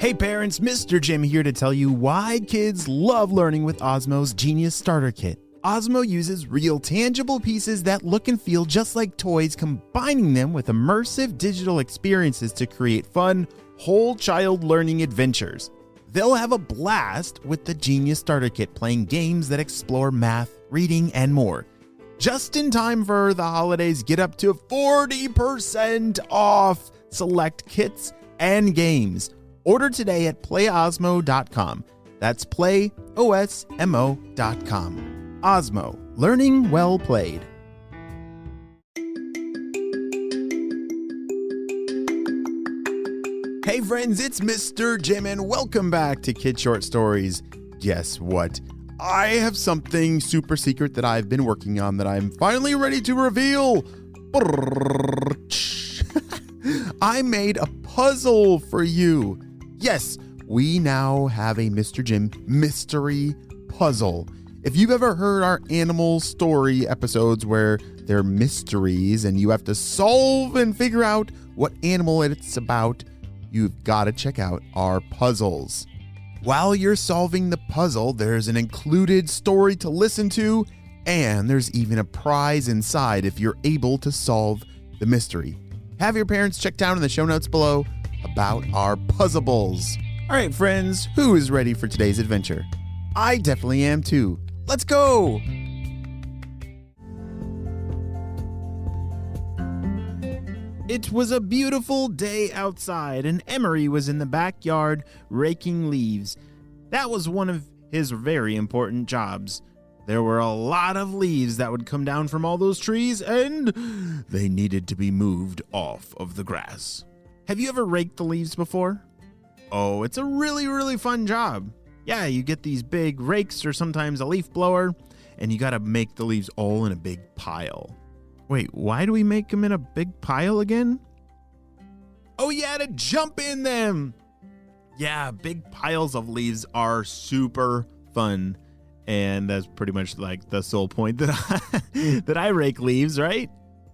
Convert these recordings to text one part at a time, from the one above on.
Hey parents, Mr. Jim here to tell you why kids love learning with Osmo's Genius Starter Kit. Osmo uses real tangible pieces that look and feel just like toys, combining them with immersive digital experiences to create fun, whole child learning adventures. They'll have a blast with the Genius Starter Kit, playing games that explore math, reading, and more. Just in time for the holidays, get up to 40% off select kits and games. Order today at playosmo.com. That's playosmo.com. Osmo, learning well played. Hey friends, it's Mr. Jim and welcome back to Kid Short Stories. Guess what? I have something super secret that I've been working on that I'm finally ready to reveal. I made a puzzle for you. Yes, we now have a Mr. Jim mystery puzzle. If you've ever heard our animal story episodes where they're mysteries and you have to solve and figure out what animal it's about, you've got to check out our puzzles. While you're solving the puzzle, there's an included story to listen to, and there's even a prize inside if you're able to solve the mystery. Have your parents check down in the show notes below about our puzzleables. All right, friends, who is ready for today's adventure? I definitely am too. Let's go! It was a beautiful day outside, and Emery was in the backyard raking leaves. That was one of his very important jobs. There were a lot of leaves that would come down from all those trees, and they needed to be moved off of the grass. Have you ever raked the leaves before? Oh, it's a really fun job. Yeah, you get these big rakes or sometimes a leaf blower, and you gotta make the leaves all in a big pile. Wait, why do we make them in a big pile again? Oh yeah, to jump in them! Yeah, big piles of leaves are super fun. And that's pretty much like the sole point that I rake leaves, right?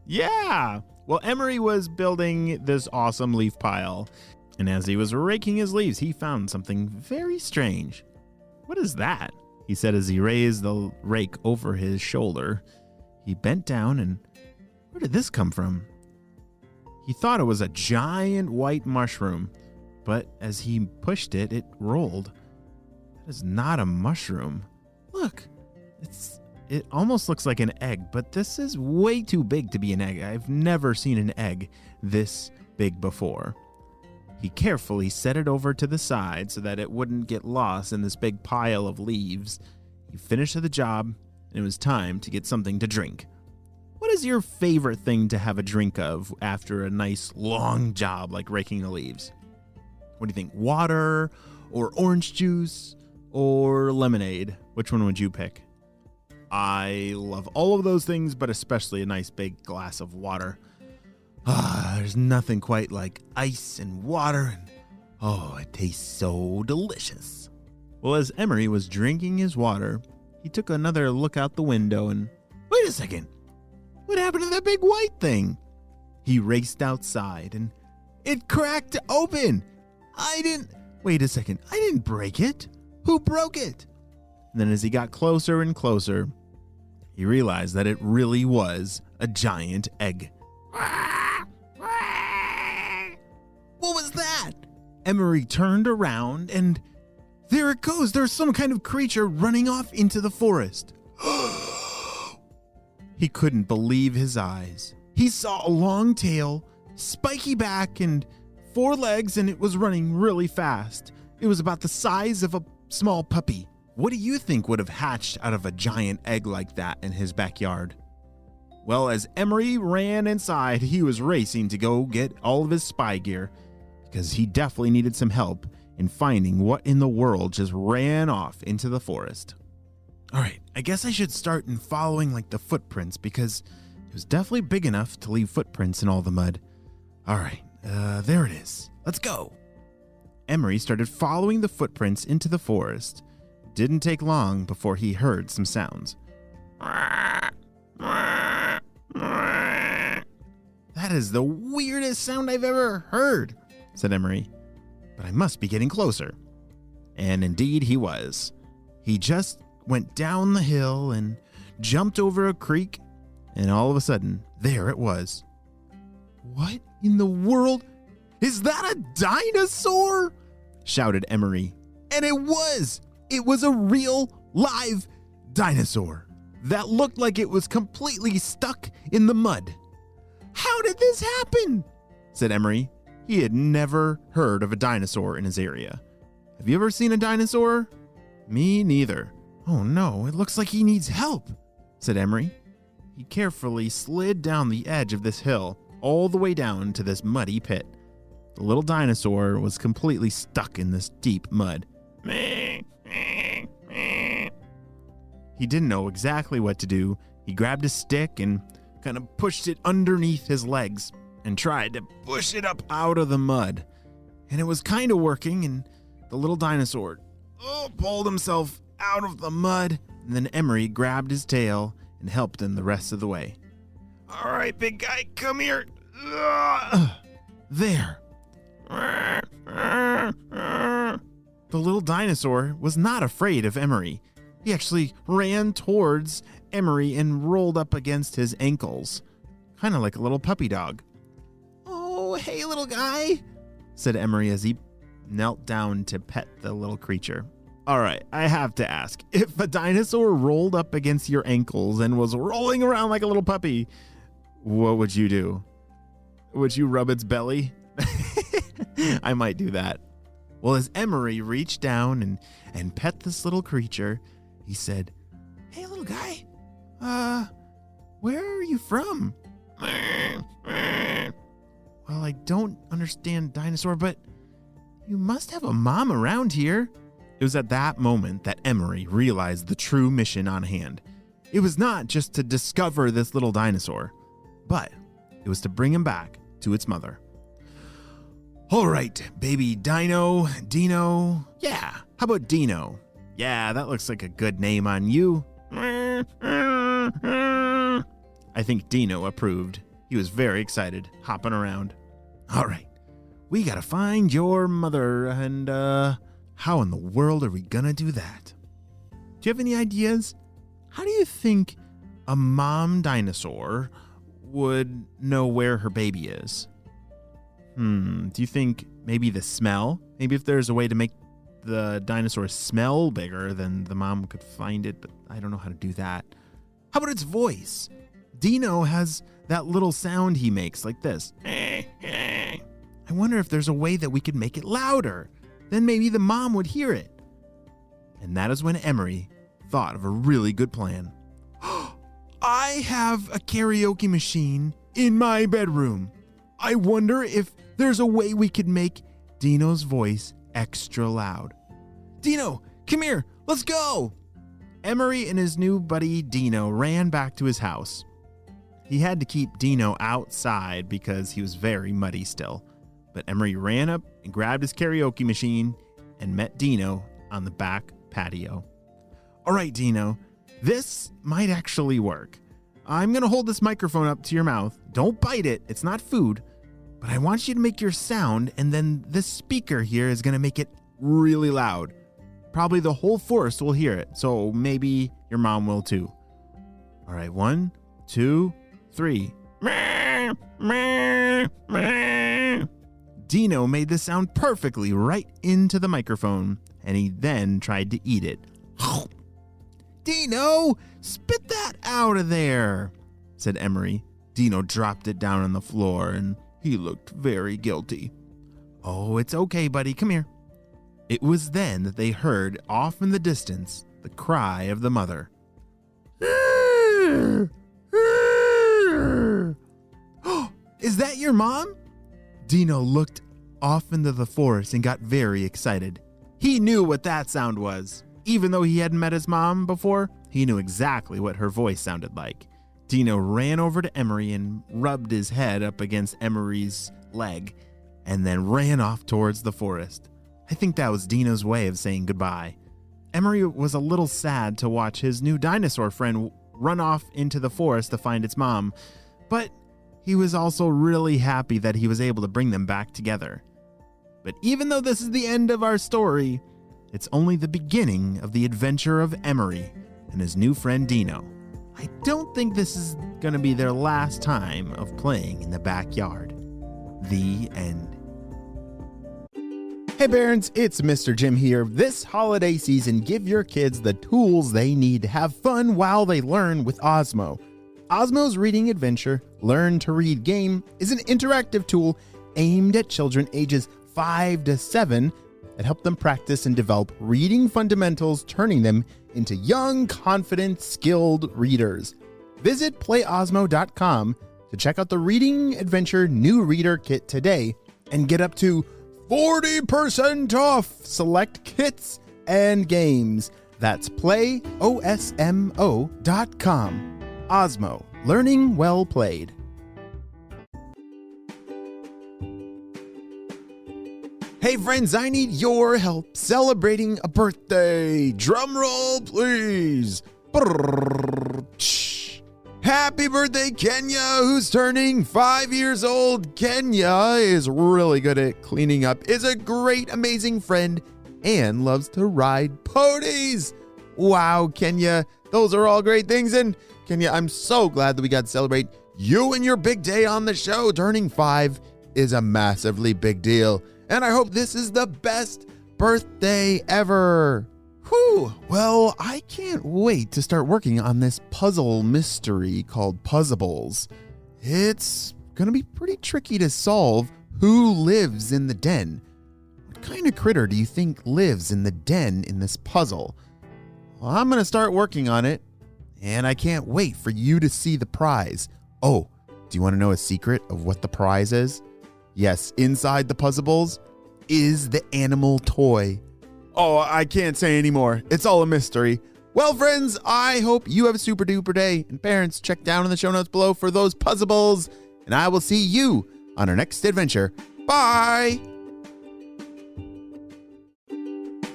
Yeah! Well, Emery was building this awesome leaf pile. And as he was raking his leaves, he found something very strange. What is that? He said as he raised the rake over his shoulder. He bent down and where did this come from? He thought it was a giant white mushroom, but as he pushed it, it rolled. That is not a mushroom. Look, it almost looks like an egg, but this is way too big to be an egg. I've never seen an egg this big before. He carefully set it over to the side so that it wouldn't get lost in this big pile of leaves. He finished the job, and it was time to get something to drink. What is your favorite thing to have a drink of after a nice long job like raking the leaves? What do you think? Water or orange juice or lemonade? Which one would you pick? I love all of those things, but especially a nice big glass of water. There's nothing quite like ice and water, and it tastes so delicious. Well, as Emery was drinking his water, he took another look out the window and, wait a second, what happened to that big white thing? He raced outside and it cracked open. Wait a second, I didn't break it. Who broke it? And then as he got closer and closer, he realized that it really was a giant egg. What was that? Emery turned around and there it goes. There's some kind of creature running off into the forest. He couldn't believe his eyes. He saw a long tail, spiky back, and 4 legs, and it was running really fast. It was about the size of a small puppy. What do you think would have hatched out of a giant egg like that in his backyard? Well, as Emery ran inside, he was racing to go get all of his spy gear because he definitely needed some help in finding what in the world just ran off into the forest. All right, I guess I should start in following like the footprints because it was definitely big enough to leave footprints in all the mud. All right, there it is. Let's go. Emery started following the footprints into the forest. It didn't take long before he heard some sounds. That is the weirdest sound I've ever heard, said Emery. but I must be getting closer. And indeed he was. He just went down the hill and jumped over a creek, and all of a sudden, there it was. What in the world? Is that a dinosaur? Shouted Emery. And it was! It was a real, live dinosaur that looked like it was completely stuck in the mud. How did this happen? Said Emery. He had never heard of a dinosaur in his area. Have you ever seen a dinosaur? Me neither. Oh no, it looks like he needs help, said Emery. He carefully slid down the edge of this hill, all the way down to this muddy pit. The little dinosaur was completely stuck in this deep mud. He didn't know exactly what to do. He grabbed a stick and kind of pushed it underneath his legs and tried to push it up out of the mud. And it was kind of working, and the little dinosaur pulled himself out of the mud, and then Emery grabbed his tail and helped him the rest of the way. All right, big guy, come here. There. The little dinosaur was not afraid of Emery. He actually ran towards Emery and rolled up against his ankles, kind of like a little puppy dog. Oh, hey, little guy, said Emery as he knelt down to pet the little creature. All right, I have to ask, if a dinosaur rolled up against your ankles and was rolling around like a little puppy, what would you do? Would you rub its belly? I might do that. Well, as Emery reached down and pet this little creature, he said, Hey, little guy, where are you from? Well, I don't understand dinosaur, but you must have a mom around here. It was at that moment that Emery realized the true mission on hand. It was not just to discover this little dinosaur, but it was to bring him back to its mother. All right, baby Dino. Yeah, how about Dino? Yeah, that looks like a good name on you. I think Dino approved. He was very excited, hopping around. All right, we gotta find your mother, and how in the world are we gonna do that? Do you have any ideas? How do you think a mom dinosaur would know where her baby is? Do you think maybe the smell? Maybe if there's a way to make the dinosaur smell bigger, then the mom could find it, but I don't know how to do that. How about its voice? Dino has that little sound he makes like this. I wonder if there's a way that we could make it louder. Then maybe the mom would hear it. And that is when Emery thought of a really good plan. I have a karaoke machine in my bedroom. I wonder if there's a way we could make Dino's voice extra loud. Dino, come here, let's go. Emery and his new buddy Dino ran back to his house. He had to keep Dino outside because he was very muddy still. But Emery ran up and grabbed his karaoke machine and met Dino on the back patio. All right, Dino, this might actually work. I'm going to hold this microphone up to your mouth. Don't bite it. It's not food. But I want you to make your sound, and then this speaker here is going to make it really loud. Probably the whole forest will hear it, so maybe your mom will too. All right, 1, 2, 3. Dino made this sound perfectly right into the microphone, and he then tried to eat it. Dino, spit that out of there, said Emery. Dino dropped it down on the floor, and he looked very guilty. Oh, it's okay, buddy. Come here. It was then that they heard off in the distance the cry of the mother. Is that your mom? Dino looked off into the forest and got very excited. He knew what that sound was. Even though he hadn't met his mom before, he knew exactly what her voice sounded like. Dino ran over to Emery and rubbed his head up against Emery's leg and then ran off towards the forest. I think that was Dino's way of saying goodbye. Emery was a little sad to watch his new dinosaur friend run off into the forest to find its mom, but he was also really happy that he was able to bring them back together. But even though this is the end of our story, it's only the beginning of the adventure of Emery and his new friend Dino. I don't think this is going to be their last time of playing in the backyard. The end. Hey parents, it's Mr. Jim here. This holiday season, give your kids the tools they need to have fun while they learn with Osmo. Osmo's Reading Adventure Learn to Read game is an interactive tool aimed at children ages 5 to 7 that help them practice and develop reading fundamentals, turning them into young, confident, skilled readers. Visit playosmo.com to check out the Reading Adventure New Reader Kit today and get up to 40% off select kits and games. That's playosmo.com. Osmo, learning well played. Hey friends, I need your help celebrating a birthday. Drum roll, please. Happy birthday, Kenya, who's turning 5 years old. Kenya is really good at cleaning up, is a great, amazing friend, and loves to ride ponies. Wow, Kenya, those are all great things. And Kenya, I'm so glad that we got to celebrate you and your big day on the show. Turning 5 is a massively big deal, and I hope this is the best birthday ever. Whew, well, I can't wait to start working on this puzzle mystery called Puzzleables. It's gonna be pretty tricky to solve. Who lives in the den? What kind of critter do you think lives in the den in this puzzle? Well, I'm gonna start working on it, and I can't wait for you to see the prize. Oh, do you want to know a secret of what the prize is? Yes, inside the Puzzleables is the animal toy. Oh, I can't say anymore. It's all a mystery. Well, friends, I hope you have a super duper day. And parents, check down in the show notes below for those Puzzleables. And I will see you on our next adventure. Bye!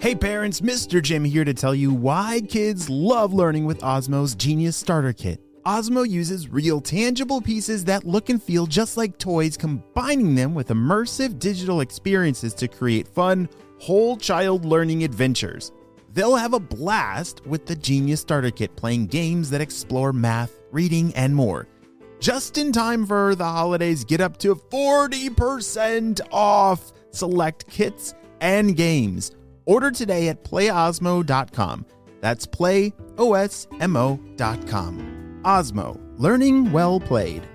Hey parents, Mr. Jim here to tell you why kids love learning with Osmo's Genius Starter Kit. Osmo uses real tangible pieces that look and feel just like toys, combining them with immersive digital experiences to create fun, whole child learning adventures. They'll have a blast with the Genius Starter Kit, playing games that explore math, reading, and more. Just in time for the holidays, get up to 40% off select kits and games. Order today at playosmo.com. That's playosmo.com. Osmo, learning well played.